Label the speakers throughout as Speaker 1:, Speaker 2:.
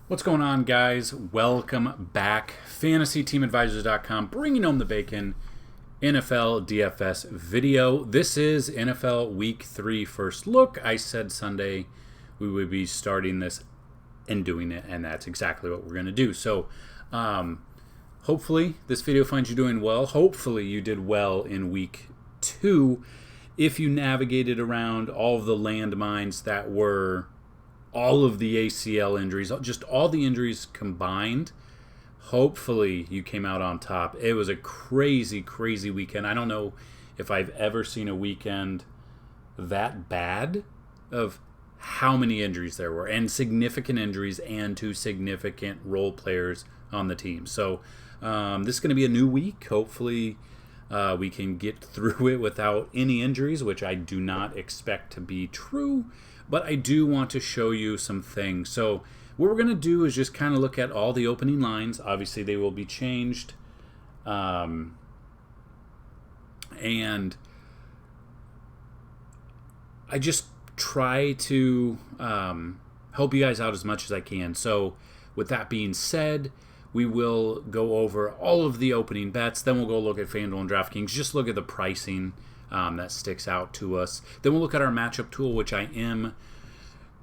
Speaker 1: What's going on, guys? Welcome back. FantasyTeamAdvisors.com, bringing home the bacon. NFL DFS video. This is NFL Week 3 first look. I said Sunday we would be starting this and doing it, and that's exactly what we're going to do. So, hopefully this video finds you doing well. Hopefully you did well in Week 2 if you navigated around all of the landmines that were all of the ACL injuries, just all the injuries combined. Hopefully you came out on top. It was a crazy, crazy weekend. I don't know if I've ever seen a weekend that bad of how many injuries there were, and significant injuries, and two significant role players on the team. So this is going to be a new week. Hopefully we can get through it without any injuries, which I do not expect to be true. But I do want to show you some things. So what we're going to do is just kind of look at all the opening lines. Obviously, they will be changed. And I just try to help you guys out as much as I can. So with that being said, we will go over all of the opening bets. Then we'll go look at Fanduel and DraftKings. Just look at the pricing that sticks out to us. Then we'll look at our matchup tool, which I am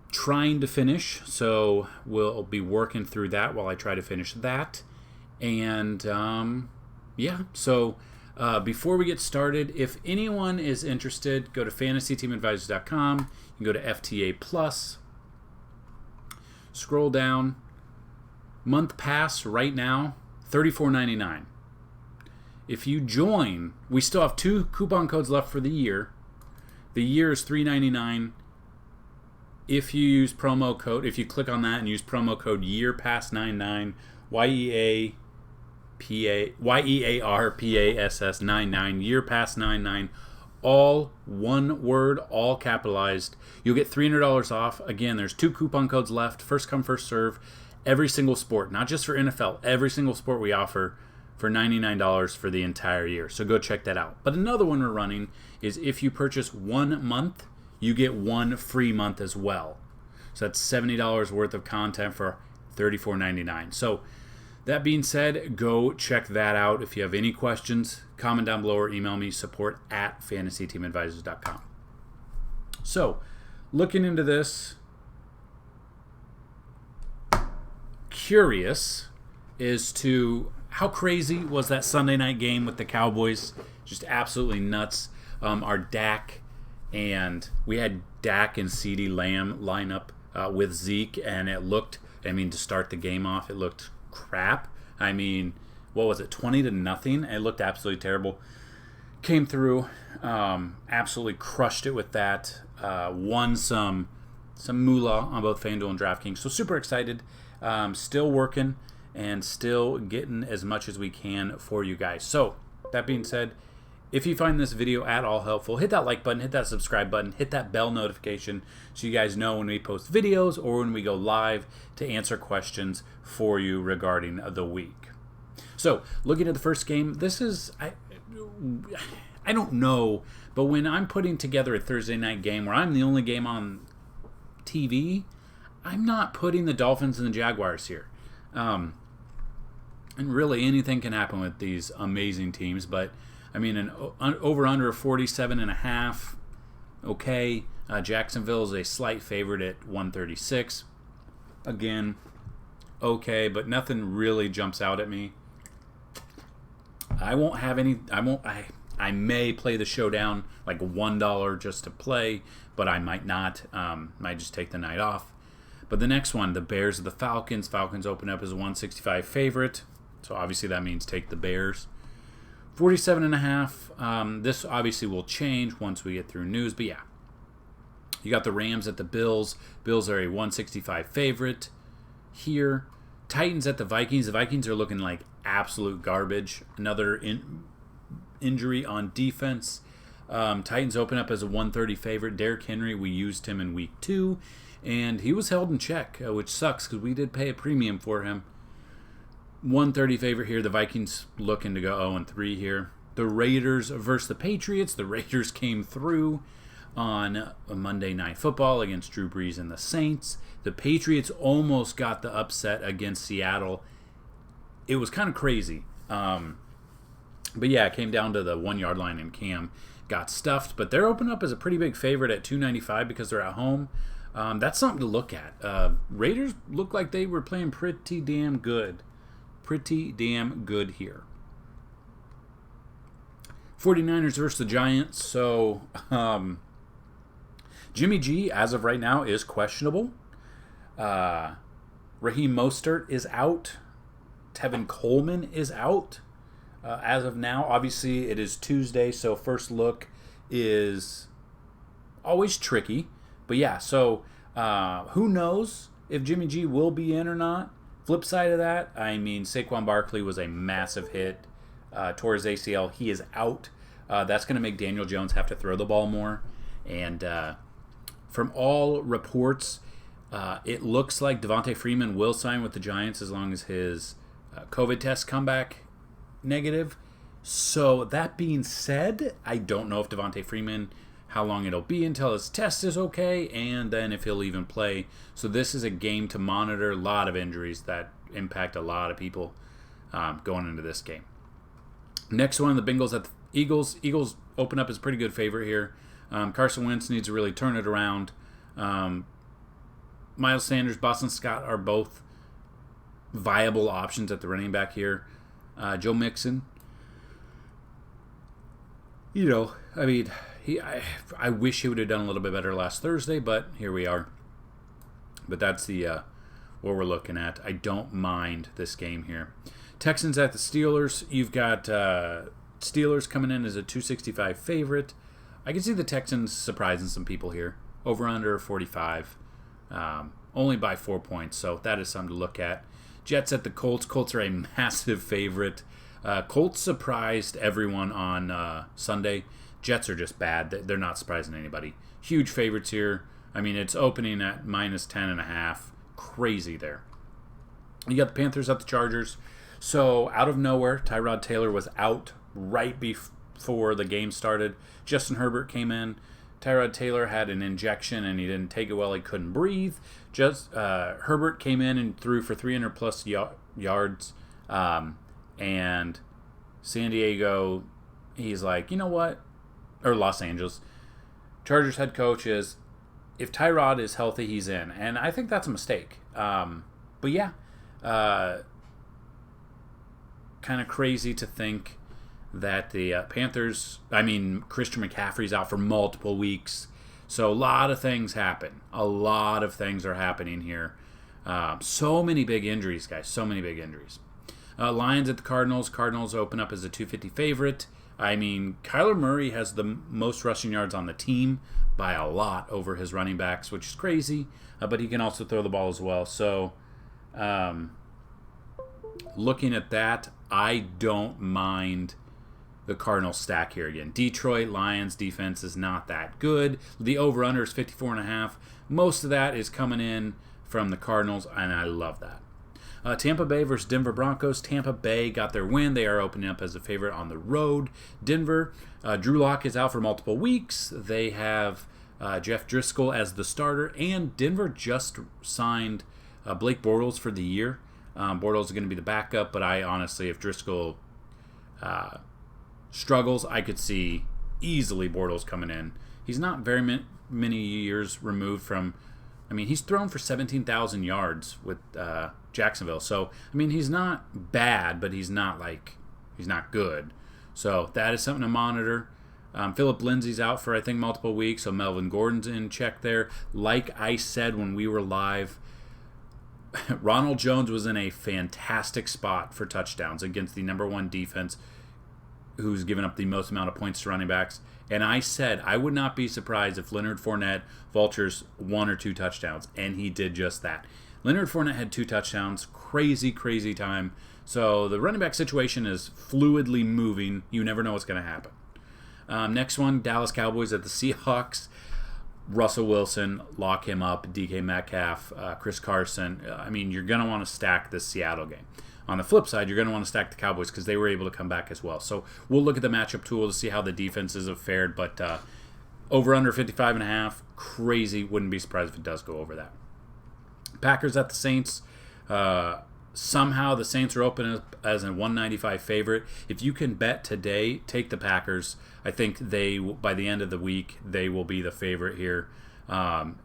Speaker 1: trying to finish. So we'll be working through that while I try to finish that. And so before we get started, if anyone is interested, go to FantasyTeamAdvisors.com. You can go to FTA Plus. Scroll down. Month pass right now, $34.99. If you join, we still have 2 coupon codes left for the year. The year is $3.99. If you use promo code, if you click on that and use promo code YEARPASS99, YEARPASS99, YEARPASS99, all one word, all capitalized. You'll get $300 off. Again, there's 2 coupon codes left. First come, first serve. Every single sport, not just for NFL, every single sport we offer for $99 for the entire year. So go check that out. But another one we're running is if you purchase 1 month, you get 1 free month as well. So that's $70 worth of content for $34.99. So that being said, go check that out. If you have any questions, comment down below or email me, support@fantasyteamadvisors.com. So looking into this, curious as to how crazy was that Sunday night game with the Cowboys. Just absolutely nuts. Our Dak, and we had Dak and CeeDee Lamb line up with Zeke, and it looked, to start the game off, it looked crap. What was it, 20-0? It looked absolutely terrible. Came through, absolutely crushed it with that. Won some moolah on both Fanduel and DraftKings. So super excited. Still working and still getting as much as we can for you guys. So that being said, if you find this video at all helpful, hit that like button, hit that subscribe button, hit that bell notification so you guys know when we post videos or when we go live to answer questions for you regarding the week. So looking at the first game, this is, I don't know, but when I'm putting together a Thursday night game where I'm the only game on TV, I'm not putting the Dolphins and the Jaguars here. And really anything can happen with these amazing teams, but an over-under of 47.5, okay. Jacksonville is a slight favorite at 136. Again, okay, but nothing really jumps out at me. I may play the showdown like $1 just to play, but I might not. Might just take the night off. But the next one, the Bears of the Falcons. Falcons open up as a 165 favorite. So obviously that means take the Bears. 47.5. This obviously will change once we get through news. But yeah, you got the Rams at the Bills. Bills are a 165 favorite here. Titans at the Vikings. The Vikings are looking like absolute garbage. Another injury on defense. Titans open up as a 130 favorite. Derrick Henry, we used him in week 2. And he was held in check, which sucks because we did pay a premium for him. 130 favorite here. The Vikings looking to go 0-3 here. The Raiders versus the Patriots. The Raiders came through. on a Monday Night Football against Drew Brees and the Saints. The Patriots almost got the upset against Seattle. It was kind of crazy. But yeah, it came down to the 1 yard line, and Cam got stuffed. But they're opened up as a pretty big favorite at $2.95 because they're at home. That's something to look at. Raiders looked like they were playing pretty damn good. Pretty damn good here. 49ers versus the Giants. So, Jimmy G, as of right now, is questionable. Raheem Mostert is out. Tevin Coleman is out. As of now, obviously, it is Tuesday, so first look is always tricky. But yeah, so who knows if Jimmy G will be in or not? Flip side of that, I mean, Saquon Barkley was a massive hit. Tore his ACL. He is out. That's going to make Daniel Jones have to throw the ball more. And from all reports, it looks like Devontae Freeman will sign with the Giants as long as his COVID tests come back negative. So that being said, I don't know if Devontae Freeman, how long it'll be until his test is okay, and then if he'll even play. So this is a game to monitor. A lot of injuries that impact a lot of people going into this game. Next one, the Bengals at the Eagles. Eagles open up as a pretty good favorite here. Carson Wentz needs to really turn it around. Miles Sanders, Boston Scott are both viable options at the running back here. Joe Mixon, I mean, I wish he would have done a little bit better last Thursday, but here we are. But that's the what we're looking at. I don't mind this game here. Texans at the Steelers. You've got Steelers coming in as a 265 favorite. I can see the Texans surprising some people here. Over under 45. Only by 4 points, so that is something to look at. Jets at the Colts. Colts are a massive favorite. Colts surprised everyone on Sunday. Jets are just bad. They're not surprising anybody. Huge favorites here. I mean, it's opening at minus 10.5. Crazy there. You got the Panthers at the Chargers. So, out of nowhere, Tyrod Taylor was out right before the game started. Justin Herbert came in. Tyrod Taylor had an injection, and he didn't take it well. He couldn't breathe. Herbert came in and threw for 300-plus yards. And San Diego, he's like, you know what? Or Los Angeles. Chargers head coach is, if Tyrod is healthy, he's in. And I think that's a mistake. But yeah, kind of crazy to think that the Panthers, Christian McCaffrey's out for multiple weeks. So a lot of things happen. A lot of things are happening here. So many big injuries, guys. So many big injuries. Lions at the Cardinals. Cardinals open up as a 250 favorite. I mean, Kyler Murray has the most rushing yards on the team by a lot over his running backs, which is crazy. But he can also throw the ball as well. So, looking at that, I don't mind the Cardinals stack here again. Detroit Lions defense is not that good. The over-under is 54.5. Most of that is coming in from the Cardinals, and I love that. Tampa Bay versus Denver Broncos. Tampa Bay got their win. They are opening up as a favorite on the road. Denver, Drew Lock is out for multiple weeks. They have Jeff Driscoll as the starter, and Denver just signed Blake Bortles for the year. Bortles is going to be the backup, but I honestly, if Driscoll struggles, I could see easily Bortles coming in. He's not very many years removed from, he's thrown for 17,000 yards with Jacksonville. So, he's not bad, but he's not good. So that is something to monitor. Philip Lindsay's out for, I think, multiple weeks, so Melvin Gordon's in check there. Like I said when we were live, Ronald Jones was in a fantastic spot for touchdowns against the number one defense, who's given up the most amount of points to running backs. And I said I would not be surprised if Leonard Fournette vultures 1 or 2 touchdowns, and he did just that. Leonard Fournette had 2 touchdowns. Crazy, crazy time. So the running back situation is fluidly moving. You never know what's going to happen. Next one, Dallas Cowboys at the Seahawks. Russell Wilson, lock him up. DK Metcalf, Chris Carson. You're going to want to stack this Seattle game. On the flip side, you're going to want to stack the Cowboys because they were able to come back as well. So we'll look at the matchup tool to see how the defenses have fared. But Over under 55.5. Crazy. Wouldn't be surprised if it does go over that. Packers at the Saints. Somehow the Saints are open as a 195 favorite. If you can bet today, take the Packers. I think they, by the end of the week, they will be the favorite here.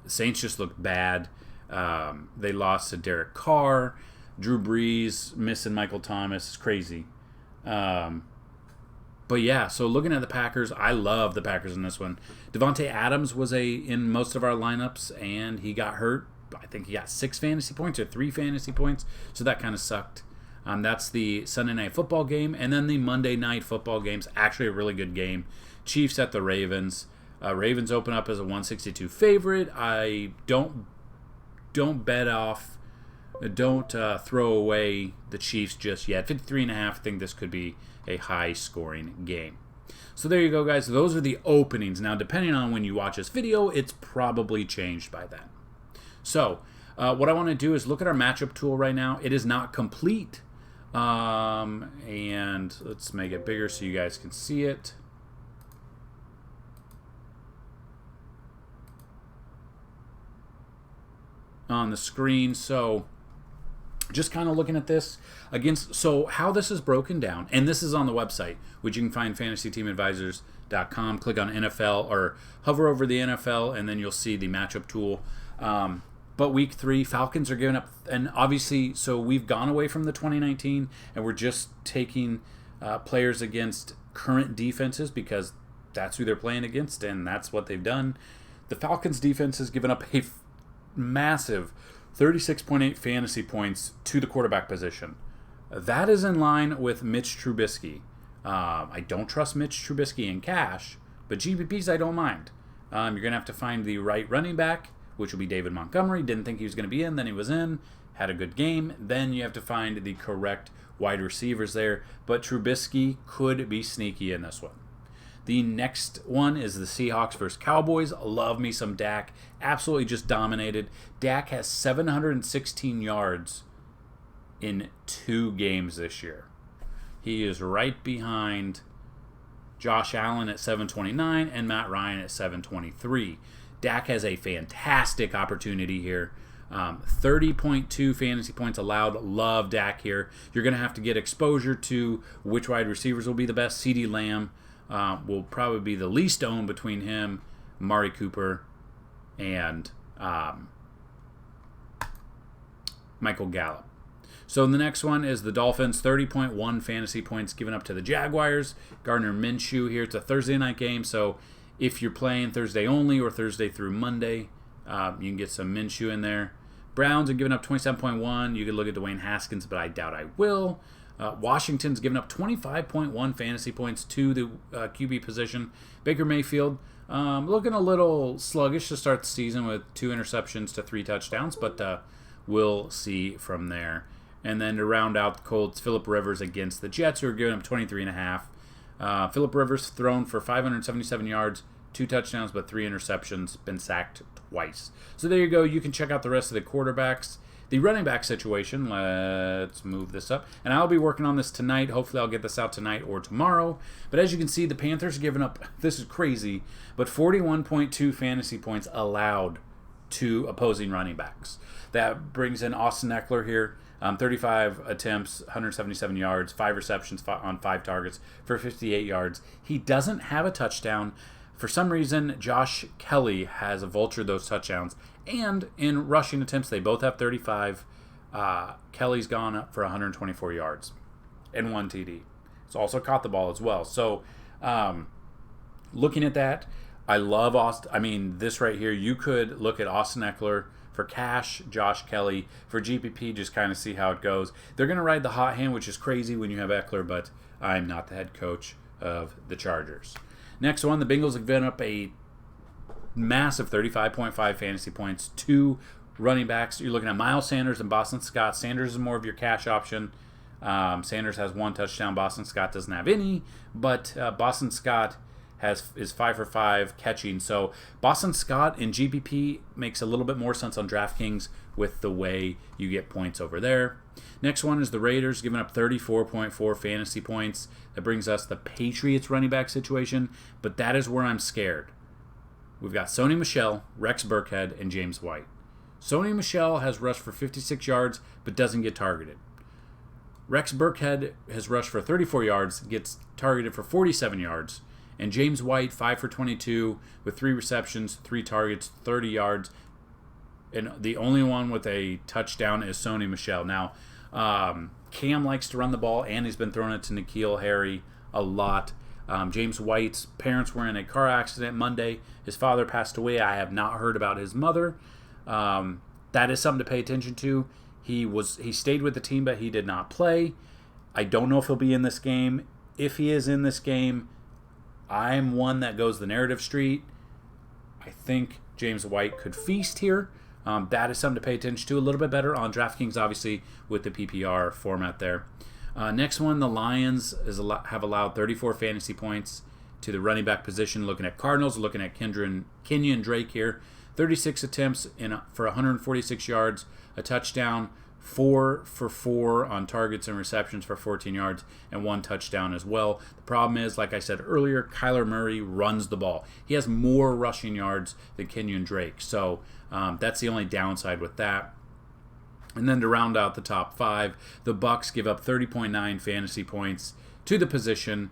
Speaker 1: Saints just look bad. They lost to Derek Carr. Drew Brees missing Michael Thomas. It's crazy. But yeah, so looking at the Packers, I love the Packers in this one. Devontae Adams was in most of our lineups, and he got hurt. I think he got 6 fantasy points or 3 fantasy points, so that kind of sucked. That's the Sunday Night Football game, and then the Monday Night Football game's actually a really good game. Chiefs at the Ravens. Ravens open up as a 162 favorite. I don't bet off, don't throw away the Chiefs just yet. 53.5. I think this could be a high-scoring game. So there you go, guys. Those are the openings. Now, depending on when you watch this video, it's probably changed by then. So, what I want to do is look at our matchup tool right now. It is not complete. And let's make it bigger so you guys can see it. On the screen. So, just kind of looking at this against, so how this is broken down, and this is on the website, which you can find fantasyteamadvisors.com. Click on NFL or hover over the NFL, and then you'll see the matchup tool. But week 3, Falcons are giving up, and obviously, so we've gone away from the 2019, and we're just taking players against current defenses because that's who they're playing against, and that's what they've done. The Falcons defense has given up a massive 36.8 fantasy points to the quarterback position. That is in line with Mitch Trubisky. I don't trust Mitch Trubisky in cash, but GPPs I don't mind. You're going to have to find the right running back, which will be David Montgomery. Didn't think he was going to be in, then he was in, had a good game. Then you have to find the correct wide receivers there, but Trubisky could be sneaky in this one. The next one is the Seahawks versus Cowboys. Love me some Dak. Absolutely just dominated. Dak has 716 yards in 2 games this year. He is right behind Josh Allen at 729 and Matt Ryan at 723. Dak has a fantastic opportunity here. 30.2 fantasy points allowed. Love Dak here. You're going to have to get exposure to which wide receivers will be the best. CeeDee Lamb will probably be the least owned between him, Amari Cooper, and Michael Gallup. So the next one is the Dolphins, 30.1 fantasy points given up to the Jaguars. Gardner Minshew here. It's a Thursday night game, so if you're playing Thursday only or Thursday through Monday, you can get some Minshew in there. Browns are giving up 27.1. You could look at Dwayne Haskins, but I doubt I will. Washington's given up 25.1 fantasy points to the QB position. Baker Mayfield looking a little sluggish to start the season with 2 interceptions to 3 touchdowns, but we'll see from there. And then to round out the Colts, Phillip Rivers against the Jets, who are giving up 23.5. Phillip Rivers thrown for 577 yards, 2 touchdowns, but 3 interceptions, been sacked twice. So there you go. You can check out the rest of the quarterbacks. The running back situation, let's move this up. And I'll be working on this tonight. Hopefully I'll get this out tonight or tomorrow. But as you can see, the Panthers are giving up, this is crazy, but 41.2 fantasy points allowed to opposing running backs. That brings in Austin Eckler here. 35 attempts, 177 yards, 5 receptions on 5 targets for 58 yards. He doesn't have a touchdown. For some reason, Josh Kelly has vultured those touchdowns. And in rushing attempts, they both have 35. Kelly's gone up for 124 yards and 1 TD. He's also caught the ball as well. So, looking at that, I love Austin. I mean, this right here, you could look at Austin Eckler for cash, Josh Kelly. For GPP, just kind of see how it goes. They're going to ride the hot hand, which is crazy when you have Eckler, but I'm not the head coach of the Chargers. Next one, the Bengals have given up a massive 35.5 fantasy points to running backs. You're looking at Miles Sanders and Boston Scott. Sanders is more of your cash option. Sanders has 1 touchdown. Boston Scott doesn't have any, but Boston Scott is 5 for 5 catching. So Boston Scott in GPP makes a little bit more sense on DraftKings with the way you get points over there. Next one is the Raiders, giving up 34.4 fantasy points. That brings us the Patriots running back situation, but that is where I'm scared. we've got Sony Michel, Rex Burkhead, and James White. Sony Michel has rushed for 56 yards, but doesn't get targeted. Rex Burkhead has rushed for 34 yards, gets targeted for 47 yards. And James White, 5 for 22, with 3 receptions, 3 targets, 30 yards. And the only one with a touchdown is Sony Michel. Now, Cam likes to run the ball, and he's been throwing it to N'Keal Harry a lot. James White's parents were in a car accident Monday. His father passed away. I have not heard about his mother. That is something to pay attention to. He stayed with the team, but he did not play. I don't know if he'll be in this game. If he is in this game, I'm one that goes the narrative street. I think James White could feast here. That is something to pay attention to. A little bit better on DraftKings, obviously, with the PPR format there. Next one, the Lions have allowed 34 fantasy points to the running back position. Looking at Cardinals, looking at Kenyon Drake here. 36 attempts for 146 yards, a touchdown, 4 for 4 on targets and receptions for 14 yards, and 1 touchdown as well. The problem is, like I said earlier, Kyler Murray runs the ball. He has more rushing yards than Kenyon Drake, so that's the only downside with that. And then to round out the top 5, the Bucs give up 30.9 fantasy points to the position.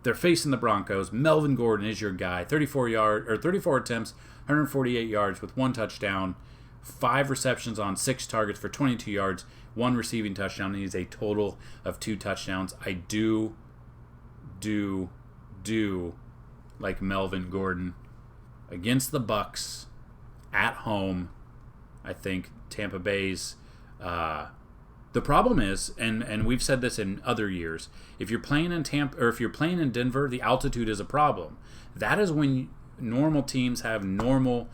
Speaker 1: They're facing the Broncos. Melvin Gordon is your guy. 34 attempts, 148 yards with 1 touchdown, 5 receptions on 6 targets for 22 yards, 1 receiving touchdown. He's a total of 2 touchdowns. I do like Melvin Gordon against the Bucs at home. I think Tampa Bay's the problem is, and we've said this in other years, if you're playing in Tampa or if you're playing in Denver, the altitude is a problem. That is when normal teams have normal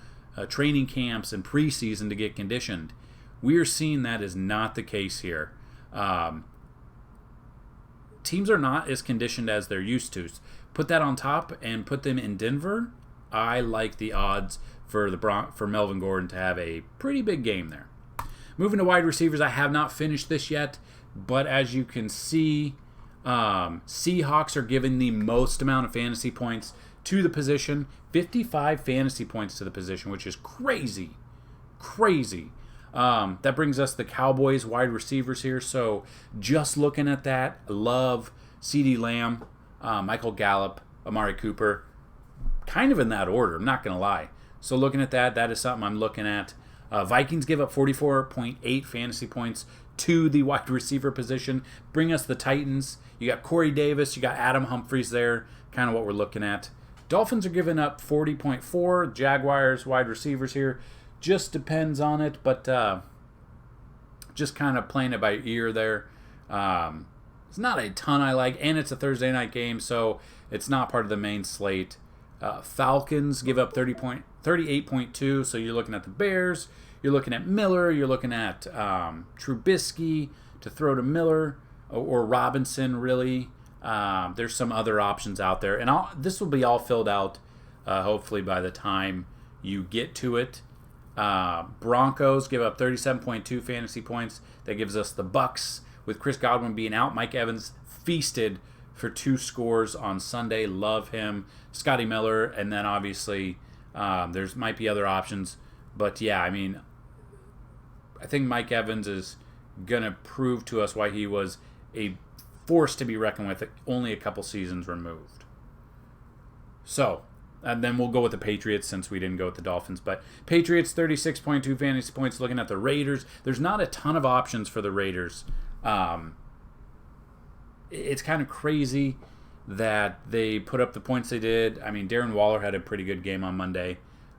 Speaker 1: training camps and preseason to get conditioned. We are seeing that is not the case here. Teams are not as conditioned as they're used to. Put that on top and put them in Denver. I like the odds for Melvin Gordon to have a pretty big game there. Moving to wide receivers, I have not finished this yet, but as you can see, Seahawks are giving the most amount of fantasy points to the position, 55 fantasy points to the position, which is crazy. That brings us the Cowboys wide receivers here. So just looking at that, love CeeDee Lamb, Michael Gallup, Amari Cooper, kind of in that order, I'm not going to lie. So looking at that, that is something I'm looking at. Vikings give up 44.8 fantasy points to the wide receiver position. Bring us the Titans. You got Corey Davis. You got Adam Humphries there. Kind of what we're looking at. Dolphins are giving up 40.4. Jaguars wide receivers here. Just depends on it, but just kind of playing it by ear there. It's not a ton I like, and it's a Thursday night game, so it's not part of the main slate. Falcons give up 38.2, so you're looking at the Bears, you're looking at Miller, you're looking at Trubisky to throw to Miller, or Robinson, really. There's some other options out there, and this will be all filled out hopefully by the time you get to it. Broncos give up 37.2 fantasy points. That gives us the Bucks. With Chris Godwin being out, Mike Evans feasted for 2 scores on Sunday. Love him. Scotty Miller, and then obviously there's might be other options. But yeah, I mean, I think Mike Evans is going to prove to us why he was a force to be reckoned with, only a couple seasons removed. So, and then we'll go with the Patriots since we didn't go with the Dolphins. But Patriots, 36.2 fantasy points. Looking at the Raiders, there's not a ton of options for the Raiders. It's kind of crazy that they put up the points they did. I mean, Darren Waller had a pretty good game on Monday.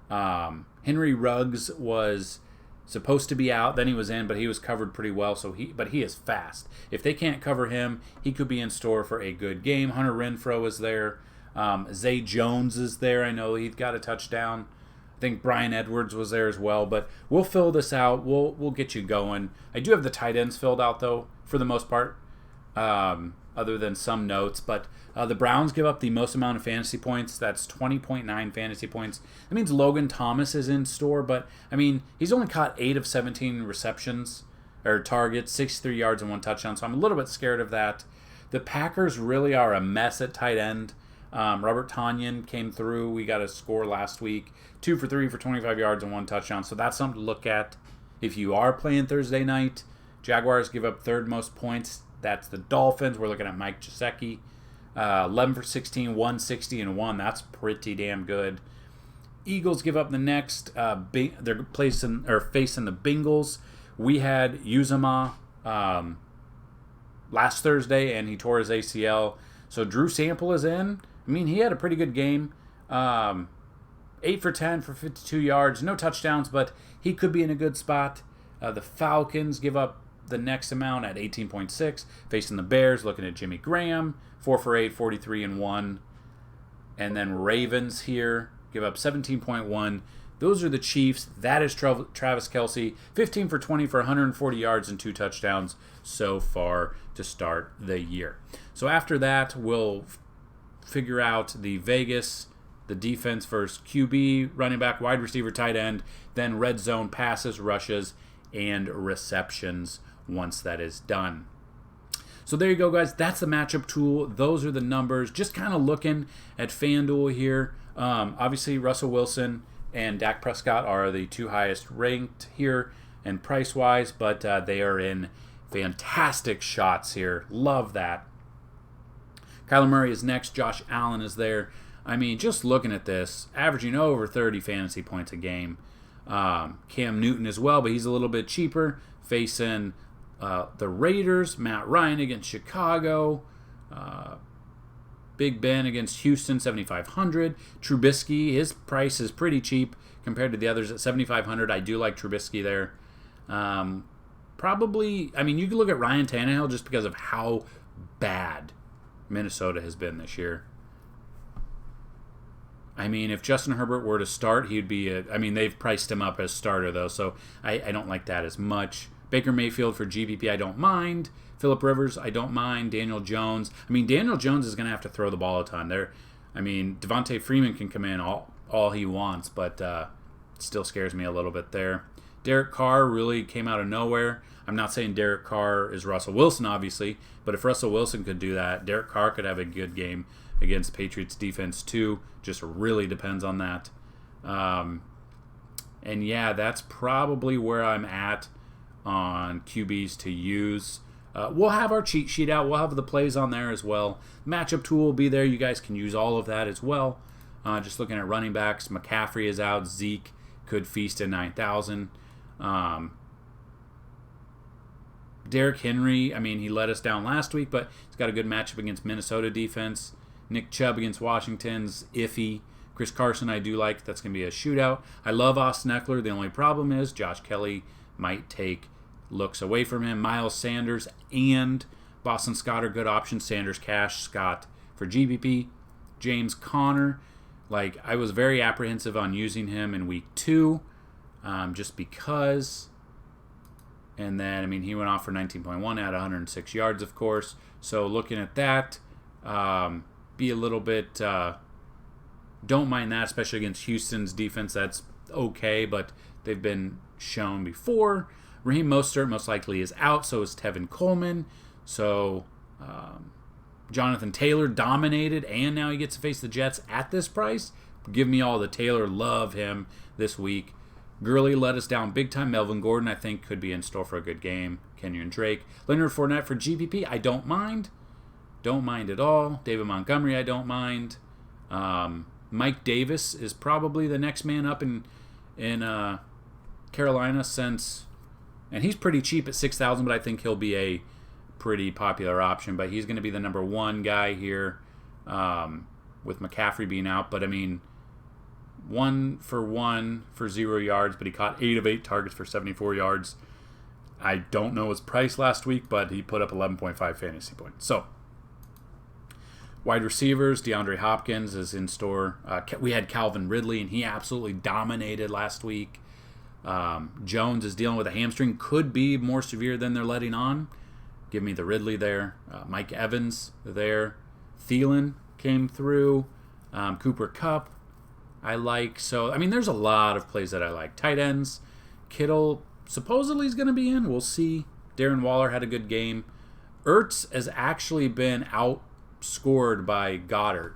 Speaker 1: Henry Ruggs was supposed to be out, then he was in, but he was covered pretty well. But he is fast. If they can't cover him, he could be in store for a good game. Hunter Renfrow is there. Zay Jones is there. I know he's got a touchdown. I think Brian Edwards was there as well. But we'll fill this out. We'll get you going. I do have the tight ends filled out though, for the most part. Other than some notes, but the Browns give up the most amount of fantasy points. That's 20.9 fantasy points. That means Logan Thomas is in store, but I mean, he's only caught 8 of 17 receptions or targets, 63 yards and 1 touchdown, so I'm a little bit scared of that. The Packers really are a mess at tight end. Robert Tonyan came through. We got a score last week. 2 for 3 for 25 yards and 1 touchdown. So that's something to look at if you are playing Thursday night. Jaguars give up third most points. That's the Dolphins. We're looking at Mike Gesicki. 11 for 16, 160 and 1. That's pretty damn good. Eagles give up the next. They're facing the Bengals. We had Uzomah last Thursday, and he tore his ACL. So Drew Sample is in. I mean, he had a pretty good game. 8 for 10 for 52 yards. No touchdowns, but he could be in a good spot. The Falcons give up the next amount at 18.6. Facing the Bears, looking at Jimmy Graham. 4 for 8, 43 and 1. And then Ravens here give up 17.1. Those are the Chiefs. That is Travis Kelce. 15 for 20 for 140 yards and 2 touchdowns so far to start the year. So after that, we'll figure out the Vegas, the defense versus QB, running back, wide receiver, tight end, then red zone passes, rushes, and receptions once that is done. So there you go, guys. That's the matchup tool. Those are the numbers. Just kind of looking at FanDuel here. Obviously, Russell Wilson and Dak Prescott are the 2 highest ranked here and price-wise, but they are in fantastic shots here. Love that. Kyler Murray is next. Josh Allen is there. I mean, just looking at this, averaging over 30 fantasy points a game. Cam Newton as well, but he's a little bit cheaper. Facing the Raiders, Matt Ryan against Chicago. Big Ben against Houston, 7,500. Trubisky, his price is pretty cheap compared to the others at 7,500. I do like Trubisky there. Probably, I mean, you can look at Ryan Tannehill just because of how bad Minnesota has been this year. I mean, if Justin Herbert were to start, he'd be they've priced him up as starter, though, so I don't like that as much. Baker Mayfield for GPP, I don't mind. Phillip Rivers, I don't mind. Daniel Jones. I mean, Daniel Jones is going to have to throw the ball a ton. Devontae Freeman can come in all he wants, but it still scares me a little bit there. Derek Carr really came out of nowhere. I'm not saying Derek Carr is Russell Wilson, obviously, but if Russell Wilson could do that, Derek Carr could have a good game against Patriots defense too. Just really depends on that. And yeah, that's probably where I'm at on QBs to use. We'll have our cheat sheet out. We'll have the plays on there as well. Matchup tool will be there. You guys can use all of that as well. Just looking at running backs, McCaffrey is out. Zeke could feast at 9,000. Derrick Henry, I mean, he let us down last week, but he's got a good matchup against Minnesota defense. Nick Chubb against Washington's iffy. Chris Carson, I do like. That's going to be a shootout. I love Austin Eckler. The only problem is Josh Kelly might take looks away from him. Miles Sanders and Boston Scott are good options. Sanders cash, Scott for GPP. James Conner, I was very apprehensive on using him in week 2 just because. And then, he went off for 19.1 at 106 yards, of course. So looking at that, be a little bit, don't mind that, especially against Houston's defense. That's okay, but they've been shown before. Raheem Mostert most likely is out, so is Tevin Coleman. So Jonathan Taylor dominated, and now he gets to face the Jets at this price. Give me all the Taylor. Love him this week. Gurley let us down big time. Melvin Gordon, I think, could be in store for a good game. Kenyon Drake. Leonard Fournette for GPP, I don't mind. Don't mind at all. David Montgomery, I don't mind. Mike Davis is probably the next man up in Carolina and he's pretty cheap at 6,000, but I think he'll be a pretty popular option. But he's going to be the number 1 guy here with McCaffrey being out. But 1 for 1 for 0 yards, but he caught 8 of 8 targets for 74 yards. I don't know his price last week, but he put up 11.5 fantasy points. So, wide receivers, DeAndre Hopkins is in store. We had Calvin Ridley, and he absolutely dominated last week. Jones is dealing with a hamstring. Could be more severe than they're letting on. Give me the Ridley there. Mike Evans there. Thielen came through. Cooper Kupp I like. So, there's a lot of plays that I like. Tight ends. Kittle supposedly is going to be in. We'll see. Darren Waller had a good game. Ertz has actually been outscored by Goddard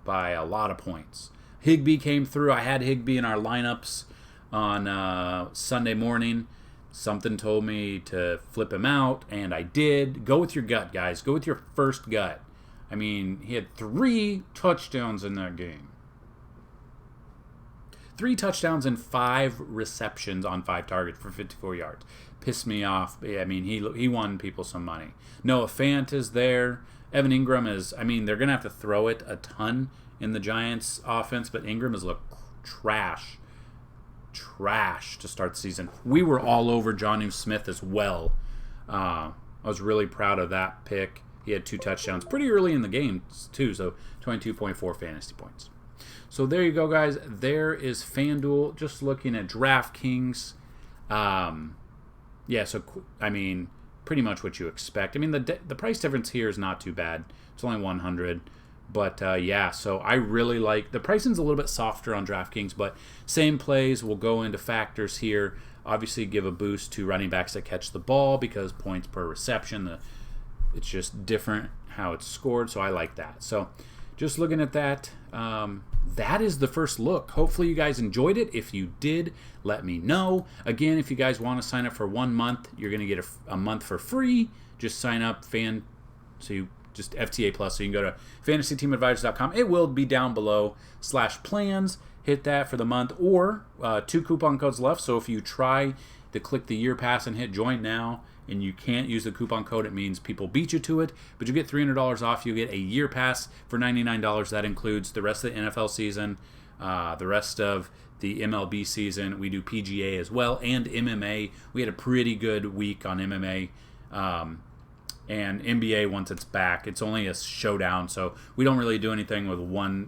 Speaker 1: by a lot of points. Higbee came through. I had Higbee in our lineups on Sunday morning. Something told me to flip him out, and I did. Go with your gut, guys. Go with your first gut. I mean, he had 3 touchdowns in that game. 3 touchdowns and 5 receptions on 5 targets for 54 yards. Pissed me off. I mean, he won people some money. Noah Fant is there. Evan Ingram is, I mean, they're going to have to throw it a ton in the Giants offense, but Ingram has looked trash to start the season. We were all over Jonnu Smith as well. I was really proud of that pick. He had 2 touchdowns pretty early in the game, too, so 22.4 fantasy points. So there you go, guys. There is FanDuel. Just looking at DraftKings. Yeah, so, I mean, pretty much what you expect. I mean, the price difference here is not too bad. It's only 100. But, yeah, so I really like... The pricing's a little bit softer on DraftKings, but same plays. We'll go into factors here. Obviously, give a boost to running backs that catch the ball because points per reception. It's just different how it's scored, so I like that. So, just looking at that, that is the first look. Hopefully, you guys enjoyed it. If you did, let me know. Again, if you guys want to sign up for 1 month, you're going to get a month for free. Just sign up, just FTA Plus, so you can go to fantasyteamadvisors.com. It will be down below /plans. Hit that for the month, or 2 coupon codes left. So if you try to click the year pass and hit join now, and you can't use the coupon code, it means people beat you to it. But you get $300 off. You get a year pass for $99. That includes the rest of the NFL season, the rest of the MLB season. We do PGA as well, and MMA. We had a pretty good week on MMA. And NBA, once it's back, it's only a showdown, so we don't really do anything with one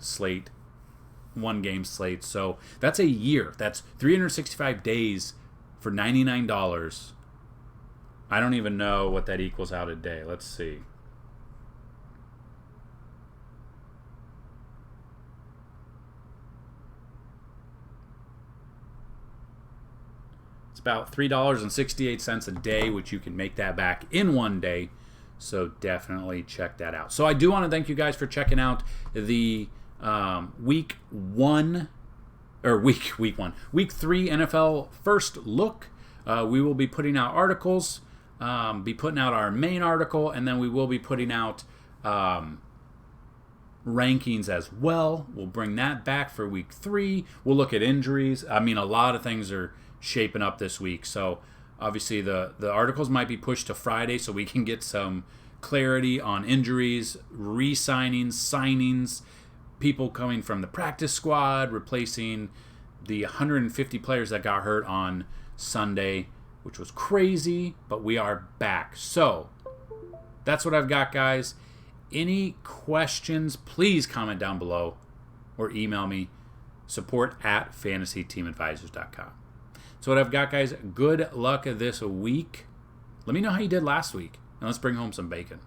Speaker 1: game slate. So that's a year. That's 365 days for $99. I don't even know what that equals out a day. Let's see. It's about $3.68 a day, which you can make that back in 1 day. So definitely check that out. So I do want to thank you guys for checking out the week 3 NFL first look. We will be putting out articles, be putting out our main article, and then we will be putting out rankings as well. We'll bring that back for week 3. We'll look at injuries. I mean, a lot of things are shaping up this week, so obviously the articles might be pushed to Friday so we can get some clarity on injuries, re-signings, signings, people coming from the practice squad, replacing the 150 players that got hurt on Sunday, which was crazy, but we are back. So that's what I've got, guys. Any questions, please comment down below or email me, support@fantasyteamadvisors.com. So what I've got, guys, good luck this week. Let me know how you did last week, and let's bring home some bacon.